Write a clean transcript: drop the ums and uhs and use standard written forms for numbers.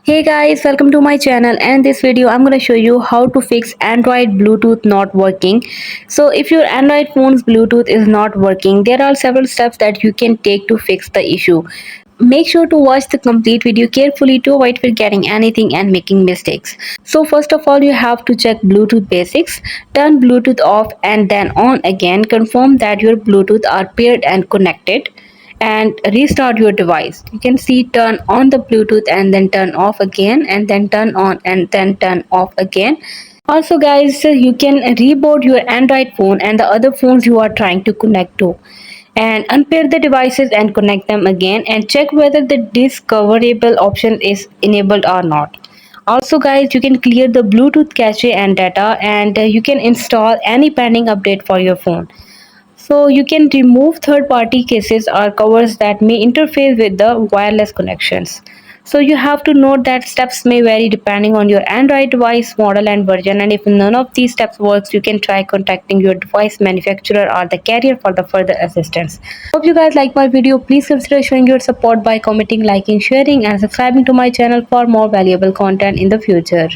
Hey guys, welcome to my channel, and this video I'm going to show you how to fix Android Bluetooth not working. So if your Android phone's Bluetooth is not working, there are several steps that you can take to fix the issue. Make sure to watch the complete video carefully to avoid forgetting anything and making mistakes. So first of all, you have to check Bluetooth basics. Turn Bluetooth off and then on again. Confirm that your Bluetooth are paired and connected, and restart your device. You can see turn on the Bluetooth and then turn off again, and then turn on and then turn off again. Also guys, you can reboot your Android phone and the other phones you are trying to connect to, and unpair the devices and connect them again, and check whether the discoverable option is enabled or not. Also guys, you can clear the Bluetooth cache and data, and you can install any pending update for your phone. So you can remove third-party cases or covers that may interfere with the wireless connections. So you have to note that steps may vary depending on your Android device model and version, and if none of these steps works, you can try contacting your device manufacturer or the carrier for the further assistance. Hope you guys like my video. Please consider showing your support by commenting, liking, sharing and subscribing to my channel for more valuable content in the future.